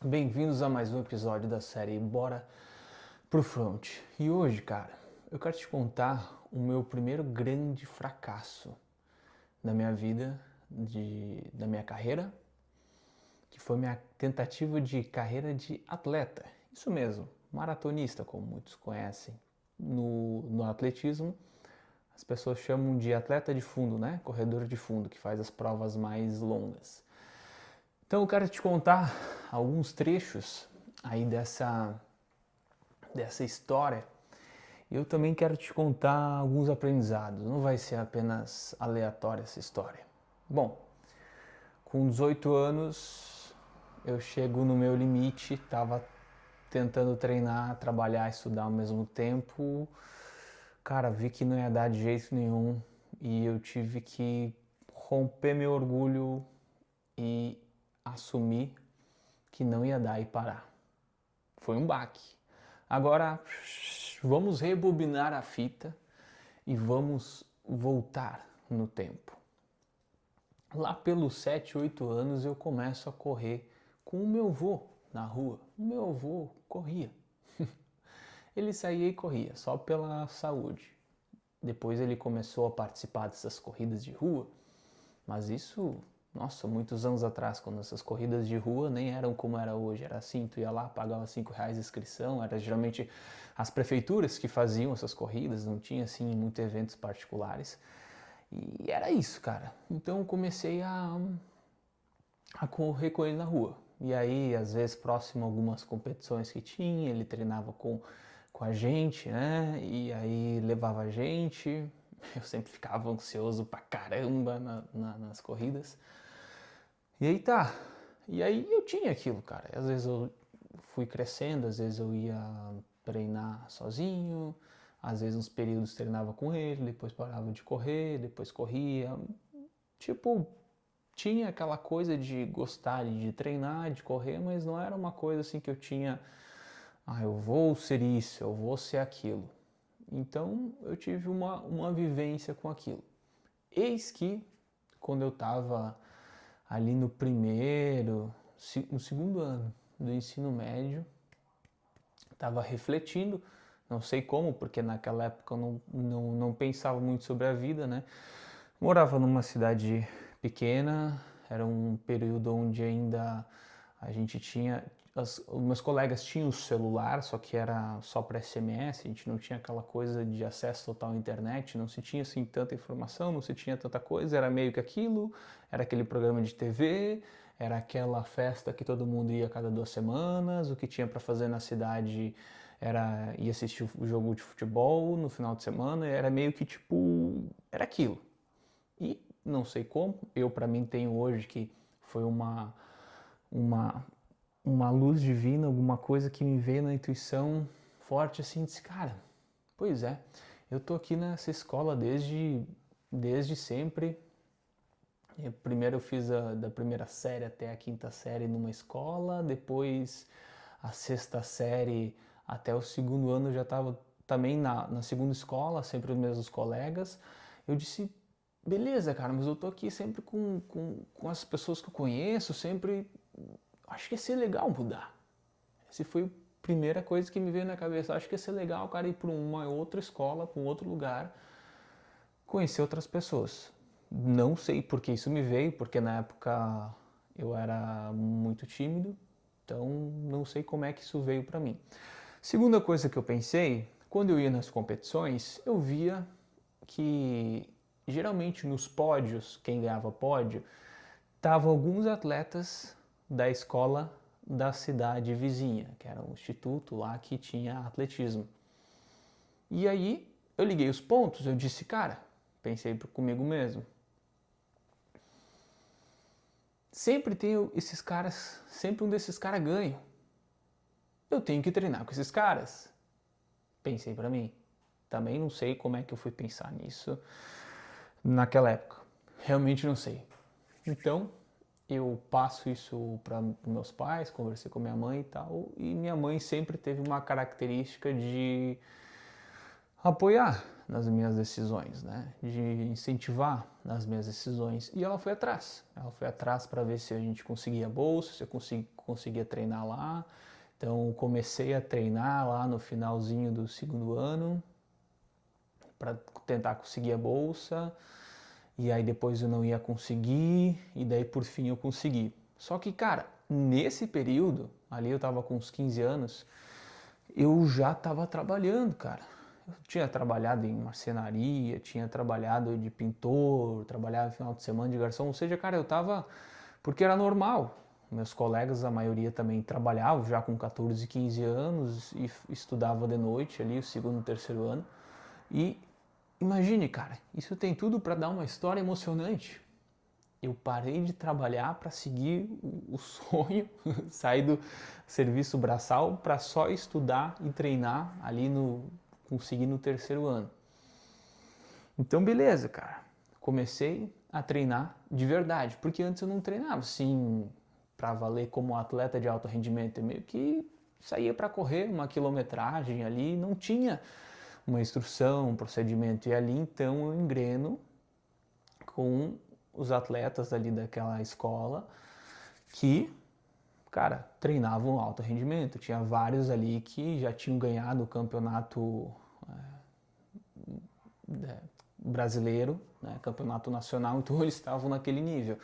Bem-vindos a mais um episódio da série Bora pro Front. E hoje, cara, eu quero te contar o meu primeiro grande fracasso na minha vida, da minha carreira, que foi minha tentativa de carreira de atleta. Isso mesmo, maratonista, como muitos conhecem. No atletismo, as pessoas chamam de atleta de fundo, né? Corredor de fundo, que faz as provas mais longas. Então eu quero te contar alguns trechos aí dessa história. Eu também quero te contar alguns aprendizados, não vai ser apenas aleatória essa história. Bom, com 18 anos eu chego no meu limite, estava tentando treinar, trabalhar, estudar ao mesmo tempo. Cara, vi que não ia dar de jeito nenhum e eu tive que romper meu orgulho e assumir que não ia dar e parar. Foi um baque. Agora vamos rebobinar a fita e vamos voltar no tempo. Lá pelos 7, 8 anos eu começo a correr com o meu avô na rua. O meu avô corria. Ele saía e corria só pela saúde. Depois ele começou a participar dessas corridas de rua, mas isso, nossa, muitos anos atrás, quando essas corridas de rua nem eram como era hoje. Era assim, tu ia lá, pagava R$ 5 de inscrição, era geralmente as prefeituras que faziam essas corridas, não tinha assim muitos eventos particulares. E era isso, cara. Então eu comecei a correr com ele na rua. E aí, às vezes, próximo a algumas competições que tinha, ele treinava com a gente, né? E aí levava a gente. Eu sempre ficava ansioso pra caramba nas corridas. E aí tá. E aí eu tinha aquilo, cara. Às vezes eu fui crescendo, às vezes eu ia treinar sozinho, às vezes uns períodos treinava com ele, depois parava de correr, depois corria. Tipo, tinha aquela coisa de gostar de treinar, de correr, mas não era uma coisa assim que eu tinha, eu vou ser isso, eu vou ser aquilo. Então eu tive uma vivência com aquilo. Eis que, quando eu estava ali no segundo ano do ensino médio, estava refletindo, não sei como, porque naquela época eu não pensava muito sobre a vida, né? Morava numa cidade pequena, era um período onde ainda a gente tinha. Os meus colegas tinham o celular, só que era só para SMS, a gente não tinha aquela coisa de acesso total à internet, não se tinha assim tanta informação, não se tinha tanta coisa, era meio que aquilo, era aquele programa de TV, era aquela festa que todo mundo ia a cada 2 semanas, o que tinha para fazer na cidade era ir assistir o jogo de futebol no final de semana, era meio que tipo, era aquilo. E não sei como, eu para mim tenho hoje que foi uma, uma luz divina, alguma coisa que me veio na intuição forte assim, disse, cara, pois é, eu tô aqui nessa escola desde sempre. Primeiro eu fiz da primeira série até a quinta série numa escola, depois a sexta série até o segundo ano eu já estava também na segunda escola, sempre os mesmos colegas. Eu disse, beleza, cara, mas eu tô aqui sempre com as pessoas que eu conheço, sempre. Acho que ia ser legal mudar. Essa foi a primeira coisa que me veio na cabeça. Acho que ia ser legal, cara, ir para uma outra escola, para um outro lugar, conhecer outras pessoas. Não sei porque isso me veio, porque na época eu era muito tímido, então não sei como é que isso veio para mim. Segunda coisa que eu pensei, quando eu ia nas competições, eu via que geralmente nos pódios, quem ganhava pódio, estavam alguns atletas da escola da cidade vizinha, que era um instituto lá que tinha atletismo. E aí eu liguei os pontos, eu disse, cara, pensei comigo mesmo, sempre tem esses caras, sempre um desses caras ganha. Eu tenho que treinar com esses caras. Pensei para mim. Também não sei como é que eu fui pensar nisso naquela época. Realmente não sei. Então, eu passo isso para meus pais, conversei com minha mãe e tal, e minha mãe sempre teve uma característica de apoiar nas minhas decisões, né? De incentivar nas minhas decisões. E ela foi atrás. Ela foi atrás para ver se a gente conseguia bolsa, se eu conseguia treinar lá. Então comecei a treinar lá no finalzinho do segundo ano para tentar conseguir a bolsa. E aí depois eu não ia conseguir, e daí por fim eu consegui. Só que, cara, nesse período, ali eu tava com uns 15 anos, eu já tava trabalhando, cara. Eu tinha trabalhado em marcenaria, tinha trabalhado de pintor, trabalhava no final de semana de garçom, ou seja, cara, eu tava, porque era normal. Meus colegas, a maioria também trabalhavam já com 14, 15 anos e estudava de noite ali, o segundo, terceiro ano. E imagine, cara, isso tem tudo para dar uma história emocionante. Eu parei de trabalhar para seguir o sonho, sair do serviço braçal para só estudar e treinar ali conseguir no terceiro ano. Então, beleza, cara. Comecei a treinar de verdade, porque antes eu não treinava assim para valer como atleta de alto rendimento, eu meio que saía para correr uma quilometragem ali, não tinha uma instrução, um procedimento, e ali então eu engreno com os atletas ali daquela escola que, cara, treinavam alto rendimento. Tinha vários ali que já tinham ganhado o campeonato brasileiro, né, campeonato nacional, então eles estavam naquele nível.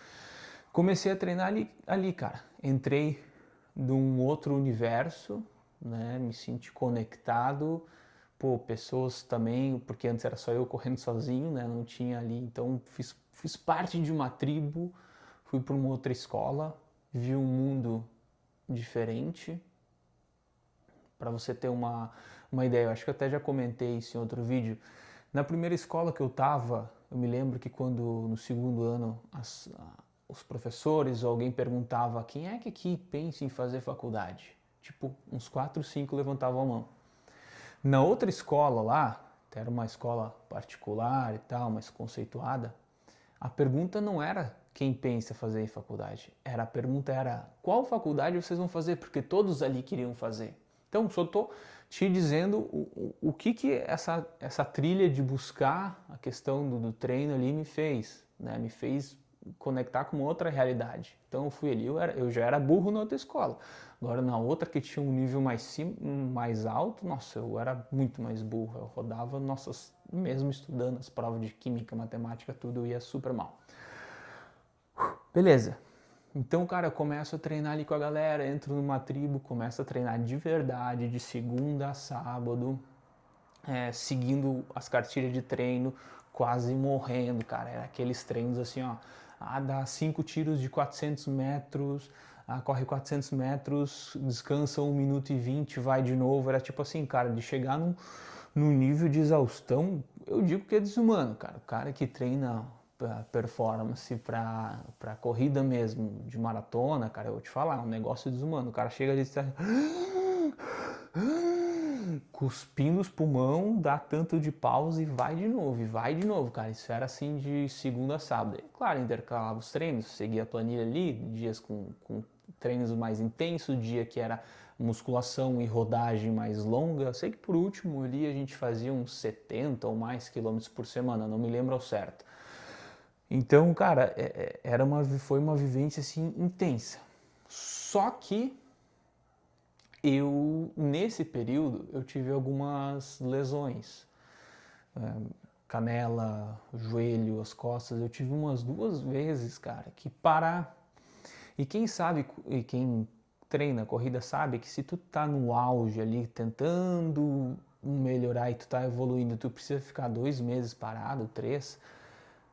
Comecei a treinar ali, cara. Entrei num outro universo, né, me senti conectado. Pô, pessoas também, porque antes era só eu correndo sozinho, né? Não tinha ali, então fiz parte de uma tribo, fui para uma outra escola, vi um mundo diferente. Para você ter uma ideia, eu acho que eu até já comentei isso em outro vídeo. Na primeira escola que eu estava, eu me lembro que quando no segundo ano os professores ou alguém perguntava quem é que aqui pensa em fazer faculdade, tipo, uns 4, 5 levantavam a mão. Na outra escola lá, que era uma escola particular e tal, mas conceituada, a pergunta não era quem pensa fazer em faculdade. A pergunta era qual faculdade vocês vão fazer, porque todos ali queriam fazer. Então, só estou te dizendo o que essa trilha de buscar a questão do treino ali me fez, né? Me fez conectar com outra realidade. Então eu fui ali, eu já era burro na outra escola. Agora na outra que tinha um nível mais alto, nossa, eu era muito mais burro. Eu rodava, nossa, mesmo estudando as provas de química, matemática, tudo, eu ia super mal. Beleza. Então, cara, eu começo a treinar ali com a galera, entro numa tribo, começo a treinar de verdade, de segunda a sábado, seguindo as cartilhas de treino, quase morrendo, cara. Era aqueles treinos assim, ó, dá 5 tiros de 400 metros, corre 400 metros, descansa 1 minuto e 20, vai de novo. Era tipo assim, cara, de chegar num nível de exaustão, eu digo que é desumano, cara. O cara que treina performance para corrida mesmo, de maratona, cara, eu vou te falar, é um negócio desumano. O cara chega ali e está cuspindo os pulmão, dá tanto de pausa e vai de novo, cara. Isso era assim de segunda a sábado. E, claro, intercalava os treinos, seguia a planilha ali, dias com treinos mais intensos, dia que era musculação e rodagem mais longa. Eu sei que por último ali a gente fazia uns 70 ou mais quilômetros por semana, não me lembro ao certo. Então, cara, foi uma vivência assim intensa. Só que nesse período, eu tive algumas lesões. Canela, joelho, as costas. Eu tive umas 2 vezes, cara, que parar. E quem sabe, e quem treina corrida sabe que se tu tá no auge ali, tentando melhorar e tu tá evoluindo, tu precisa ficar 2 meses parado, 3.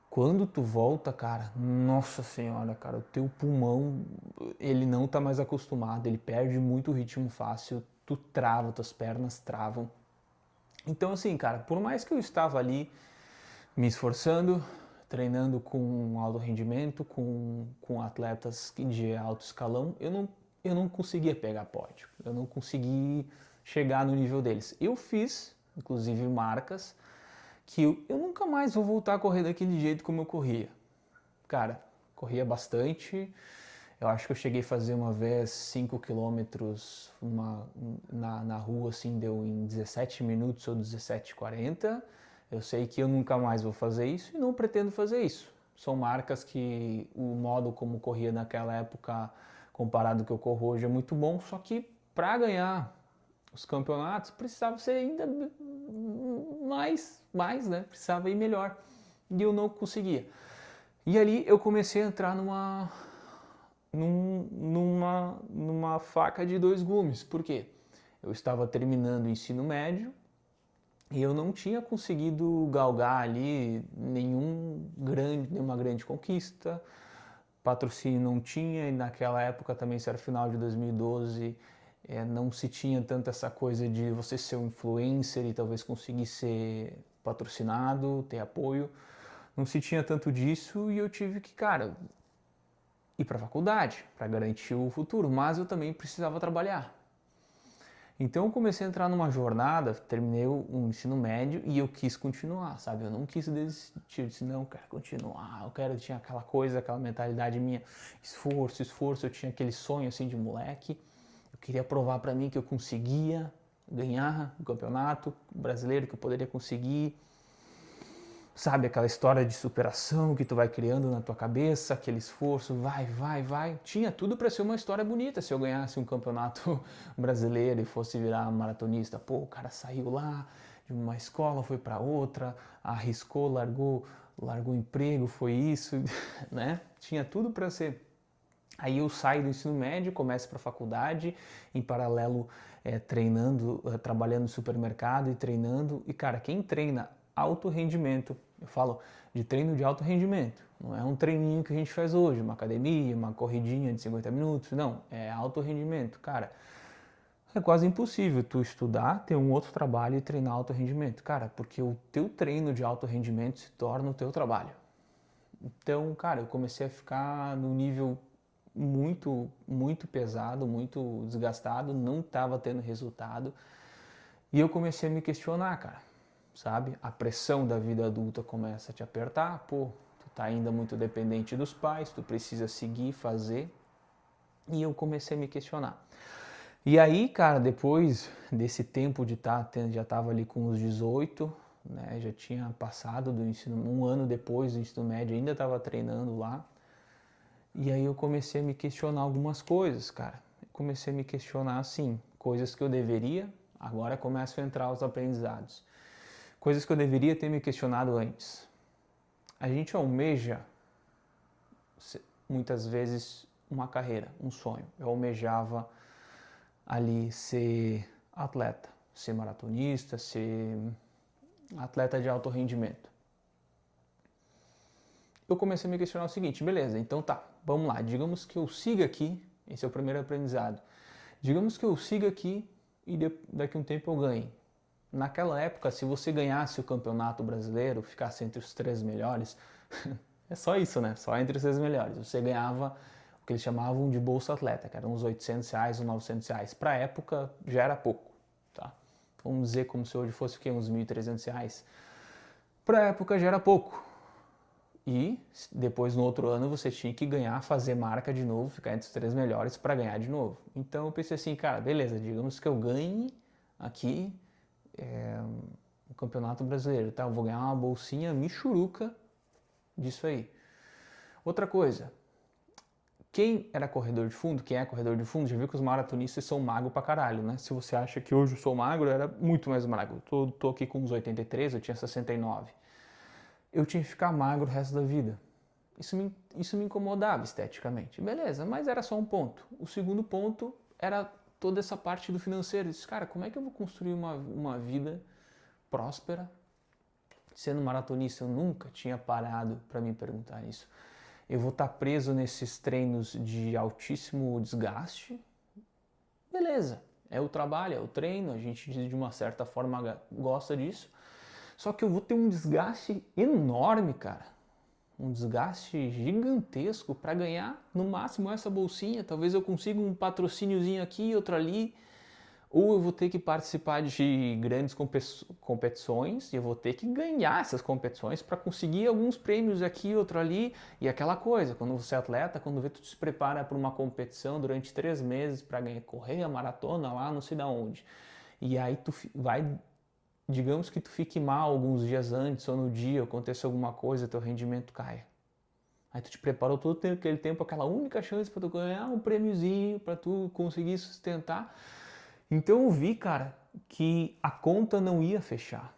Quando tu volta, cara, nossa senhora, cara, o teu pulmão, ele não tá mais acostumado, ele perde muito ritmo fácil, tu trava, tuas pernas travam. Então assim, cara, por mais que eu estava ali me esforçando, treinando com alto rendimento, com atletas de alto escalão, eu não conseguia pegar pódio, eu não consegui chegar no nível deles. Eu fiz, inclusive, marcas que eu nunca mais vou voltar a correr daquele jeito como eu corria. Cara, corria bastante, Eu acho que eu cheguei a fazer uma vez 5 quilômetros na rua, assim, deu em 17 minutos ou 17:40. Eu sei que eu nunca mais vou fazer isso e não pretendo fazer isso. São marcas que o modo como corria naquela época, comparado ao que eu corro hoje, é muito bom, só que para ganhar os campeonatos precisava ser ainda mais, né? Precisava ir melhor. E eu não conseguia. E ali eu comecei a entrar numa faca de dois gumes. Por quê? Eu estava terminando o ensino médio e eu não tinha conseguido galgar ali nenhuma grande conquista. Patrocínio não tinha, e naquela época também, isso era final de 2012, não se tinha tanto essa coisa de você ser um influencer e talvez conseguir ser patrocinado, ter apoio. Não se tinha tanto disso e eu tive que, cara, ir para a faculdade para garantir o futuro, mas eu também precisava trabalhar. Então eu comecei a entrar numa jornada, terminei o ensino médio e eu quis continuar, sabe? Eu não quis desistir, eu disse, não, eu quero continuar, tinha aquela coisa, aquela mentalidade minha, esforço, eu tinha aquele sonho assim de moleque, eu queria provar para mim que eu conseguia ganhar o campeonato brasileiro, que eu poderia conseguir. Sabe, aquela história de superação que tu vai criando na tua cabeça, aquele esforço, vai. Tinha tudo para ser uma história bonita se eu ganhasse um campeonato brasileiro e fosse virar maratonista. Pô, o cara saiu lá de uma escola, foi para outra, arriscou, largou o emprego, foi isso, né? Tinha tudo para ser. Aí eu saio do ensino médio, começo para a faculdade, em paralelo treinando, trabalhando no supermercado e treinando. E cara, quem treina alto rendimento, eu falo de treino de alto rendimento, não é um treininho que a gente faz hoje, uma academia, uma corridinha de 50 minutos, não, é alto rendimento, cara. É quase impossível tu estudar, ter um outro trabalho e treinar alto rendimento, cara, porque o teu treino de alto rendimento se torna o teu trabalho. Então, cara, eu comecei a ficar no nível muito pesado, muito desgastado, não estava tendo resultado. E eu comecei a me questionar, cara, sabe? A pressão da vida adulta começa a te apertar, pô, tu tá ainda muito dependente dos pais, tu precisa seguir, fazer. E eu comecei a me questionar. E aí, cara, depois desse tempo de já tava ali com os 18, né? Já tinha passado do ensino, um ano depois do ensino médio, ainda estava treinando lá. E aí eu comecei a me questionar algumas coisas, cara. Eu comecei a me questionar, assim, coisas que eu deveria, agora começam a entrar os aprendizados. Coisas que eu deveria ter me questionado antes. A gente almeja, muitas vezes, uma carreira, um sonho. Eu almejava ali ser atleta, ser maratonista, ser atleta de alto rendimento. Eu comecei a me questionar o seguinte, beleza, então tá, vamos lá, digamos que eu siga aqui, esse é o primeiro aprendizado, digamos que eu siga aqui e daqui a um tempo eu ganhe. Naquela época, se você ganhasse o campeonato brasileiro, ficasse entre os 3 melhores, é só isso, né? Só entre os 3 melhores. Você ganhava o que eles chamavam de bolsa atleta, que eram uns R$800, uns R$900. Para a época, já era pouco, tá? Vamos dizer como se hoje fosse o quê? Uns R$1.300. Para a época, já era pouco. E depois, no outro ano, você tinha que ganhar, fazer marca de novo, ficar entre os 3 melhores para ganhar de novo. Então, eu pensei assim, cara, beleza, digamos que eu ganhe aqui o Campeonato Brasileiro, tá? Eu vou ganhar uma bolsinha michuruca disso aí. Outra coisa, quem era corredor de fundo, quem é corredor de fundo, já viu que os maratonistas são magros pra caralho, né? Se você acha que hoje eu sou magro, eu era muito mais magro. Tô aqui com uns 83, eu tinha 69. Eu tinha que ficar magro o resto da vida. Isso me incomodava esteticamente. Beleza, mas era só um ponto. O segundo ponto era toda essa parte do financeiro. Eu disse, cara, como é que eu vou construir uma vida próspera sendo maratonista? Eu nunca tinha parado para me perguntar isso. Eu vou estar preso nesses treinos de altíssimo desgaste? Beleza, é o trabalho, é o treino, a gente de uma certa forma gosta disso. Só que eu vou ter um desgaste enorme, cara. Um desgaste gigantesco para ganhar no máximo essa bolsinha. Talvez eu consiga um patrocíniozinho aqui, outro ali. ou eu vou ter que participar de grandes competições e eu vou ter que ganhar essas competições para conseguir alguns prêmios aqui, outro ali, e aquela coisa. Quando você é atleta, quando vê, tu se prepara para uma competição durante 3 meses para correr a maratona lá não sei da onde. E aí tu vai, digamos que tu fique mal alguns dias antes ou no dia, aconteça alguma coisa, teu rendimento cai. Aí tu te preparou todo aquele tempo, aquela única chance para tu ganhar um prêmiozinho, para tu conseguir sustentar. Então eu vi, cara, que a conta não ia fechar.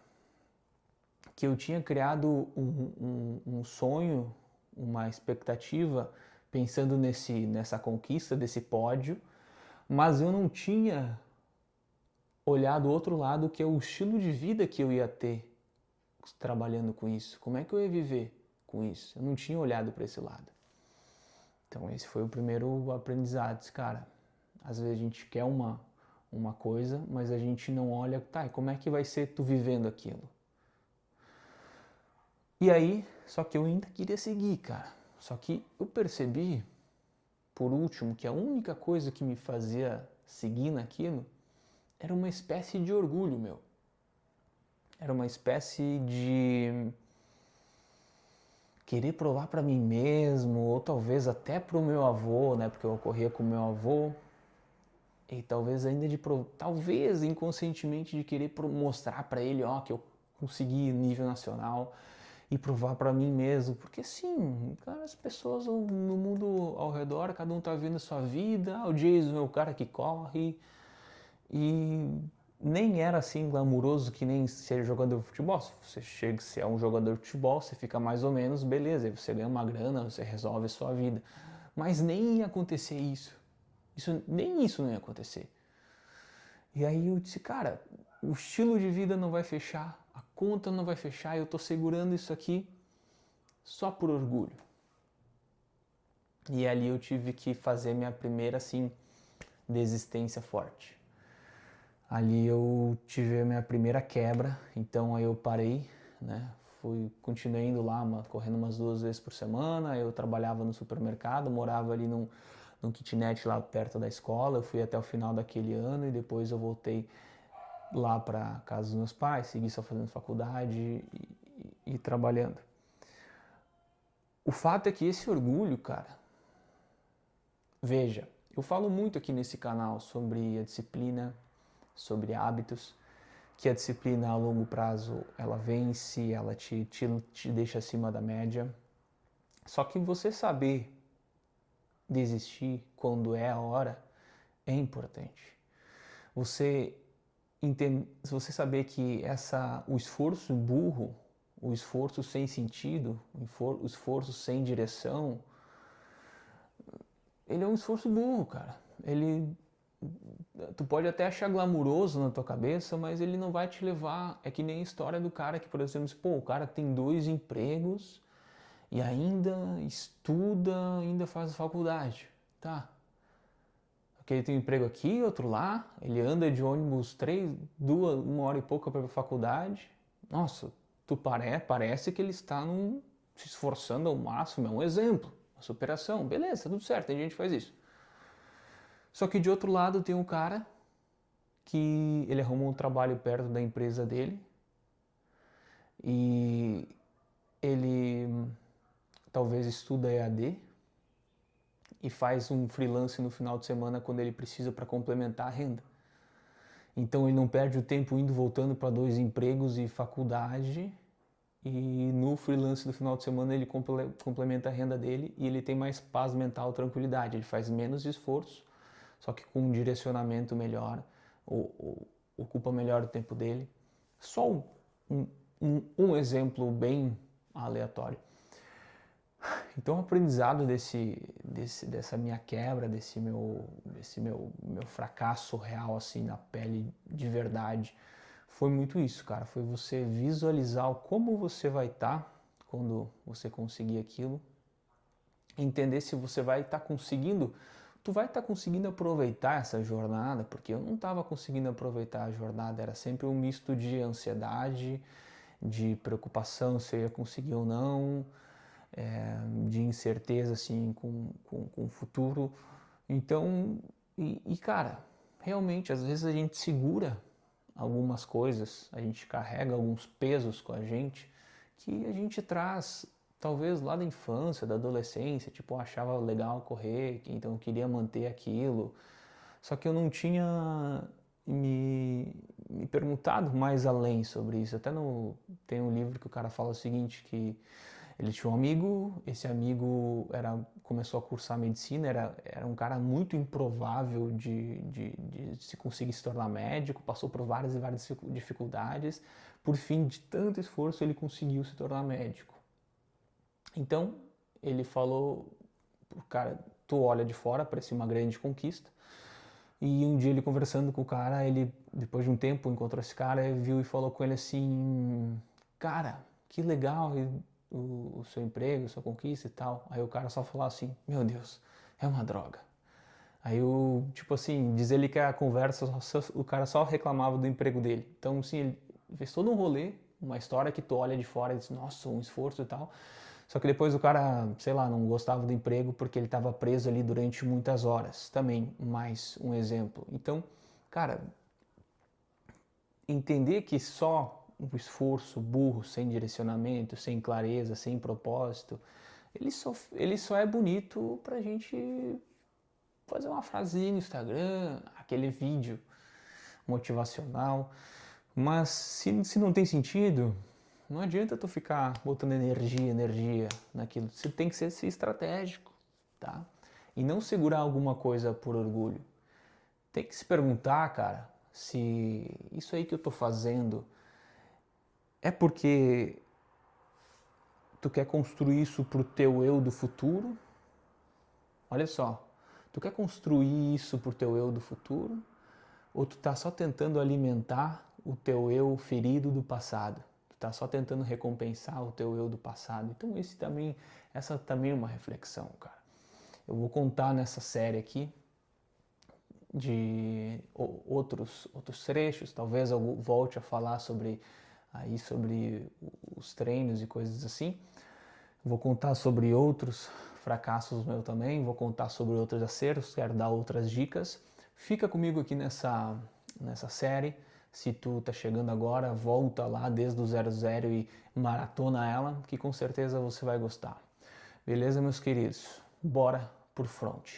Que eu tinha criado um sonho, uma expectativa, pensando nessa conquista desse pódio, mas eu não tinha olhado o outro lado, que é o estilo de vida que eu ia ter trabalhando com isso. Como é que eu ia viver com isso? Eu não tinha olhado para esse lado. Então esse foi o primeiro aprendizado. Cara, às vezes a gente quer uma coisa, mas a gente não olha, tá, e como é que vai ser tu vivendo aquilo? E aí, só que eu ainda queria seguir, cara. Só que eu percebi, por último, que a única coisa que me fazia seguir naquilo era uma espécie de orgulho meu. Era uma espécie de querer provar para mim mesmo, ou talvez até para o meu avô, né? Porque eu corria com o meu avô. E talvez ainda talvez inconscientemente de querer mostrar para ele, ó, que eu consegui nível nacional e provar para mim mesmo, porque sim, cara, as pessoas no mundo ao redor, cada um tá vendo a sua vida, o Jason é o cara que corre e nem era assim glamuroso que nem ser jogador de futebol. Se você chega a ser um jogador de futebol, você fica mais ou menos, beleza, aí você ganha uma grana, você resolve a sua vida. Mas nem ia acontecer isso. Nem isso não ia acontecer. E aí eu disse, cara, o estilo de vida não vai fechar, a conta não vai fechar, eu tô segurando isso aqui só por orgulho. E ali eu tive que fazer minha primeira, assim, desistência forte. Ali eu tive a minha primeira quebra, então aí eu parei, né? Continuei indo lá, correndo umas 2 vezes por semana, eu trabalhava no supermercado, morava ali num kitnet lá perto da escola, eu fui até o final daquele ano e depois eu voltei lá para casa dos meus pais, segui só fazendo faculdade e trabalhando. O fato é que esse orgulho, cara, veja, eu falo muito aqui nesse canal sobre a disciplina, sobre hábitos, que a disciplina a longo prazo ela vence, ela te deixa acima da média. Só que você saber desistir quando é a hora é importante. Você se você saber que o esforço burro, o esforço sem sentido, o esforço sem direção, ele é um esforço burro, cara. Tu pode até achar glamuroso na tua cabeça, mas ele não vai te levar. É que nem a história do cara que, por exemplo, pô, o cara tem 2 empregos e ainda estuda, ainda faz faculdade. Tá, porque ele tem um emprego aqui, outro lá, ele anda de ônibus 1 hora e pouca para a faculdade. Nossa, parece que ele está se esforçando ao máximo, é um exemplo, uma superação. Beleza, tudo certo, tem gente que faz isso. Só que de outro lado tem um cara que ele arrumou um trabalho perto da empresa dele e ele talvez estuda EAD e faz um freelance no final de semana quando ele precisa para complementar a renda. Então ele não perde o tempo indo voltando para 2 empregos e faculdade, e no freelance do final de semana ele complementa a renda dele e ele tem mais paz mental, tranquilidade, ele faz menos esforço, só que com um direcionamento melhor, ocupa melhor o tempo dele. Só um exemplo bem aleatório. Então o aprendizado dessa minha quebra, desse meu fracasso real assim na pele de verdade, foi muito isso, cara. Foi você visualizar como você vai estar quando você conseguir aquilo, entender se você vai estar conseguindo, tu vai estar conseguindo aproveitar essa jornada, porque eu não estava conseguindo aproveitar a jornada, era sempre um misto de ansiedade, de preocupação se eu ia conseguir ou não, de incerteza assim com o futuro. Então, cara, realmente, às vezes a gente segura algumas coisas, a gente carrega alguns pesos com a gente que a gente traz talvez lá da infância, da adolescência, tipo, eu achava legal correr, então eu queria manter aquilo, só que eu não tinha me perguntado mais além sobre isso. Até tem um livro que o cara fala o seguinte, que ele tinha um amigo, esse amigo começou a cursar medicina, era um cara muito improvável de se conseguir se tornar médico, passou por várias e várias dificuldades, por fim, de tanto esforço, ele conseguiu se tornar médico. Então, ele falou, cara, tu olha de fora, parecia uma grande conquista, e um dia ele conversando com o cara, ele, depois de um tempo, encontrou esse cara, viu e falou com ele assim, cara, que legal o seu emprego, sua conquista e tal. Aí o cara só falou assim, meu Deus, é uma droga. Aí tipo assim, diz ele que a conversa, o cara só reclamava do emprego dele. Então, assim, ele fez todo um rolê, uma história que tu olha de fora e diz, nossa, um esforço e tal. Só que depois o cara, sei lá, não gostava do emprego porque ele estava preso ali durante muitas horas. Também mais um exemplo. Então, cara, entender que só um esforço burro, sem direcionamento, sem clareza, sem propósito, ele só é bonito pra gente fazer uma frasinha no Instagram, aquele vídeo motivacional. Mas se não tem sentido, não adianta tu ficar botando energia naquilo. Você tem que ser estratégico, tá? E não segurar alguma coisa por orgulho. Tem que se perguntar, cara, se isso aí que eu tô fazendo é porque tu quer construir isso pro teu eu do futuro? Olha só, tu quer construir isso pro teu eu do futuro? Ou tu tá só tentando alimentar o teu eu ferido do passado? Tu tá só tentando recompensar o teu eu do passado? Então essa também é uma reflexão, cara. Eu vou contar nessa série aqui de outros trechos, talvez eu volte a falar sobre os treinos e coisas assim. Vou contar sobre outros fracassos meu também, vou contar sobre outros acertos, quero dar outras dicas. Fica comigo aqui nessa série. Se tu tá chegando agora, volta lá desde o 00 e maratona ela, que com certeza você vai gostar. Beleza, meus queridos? Bora pro front.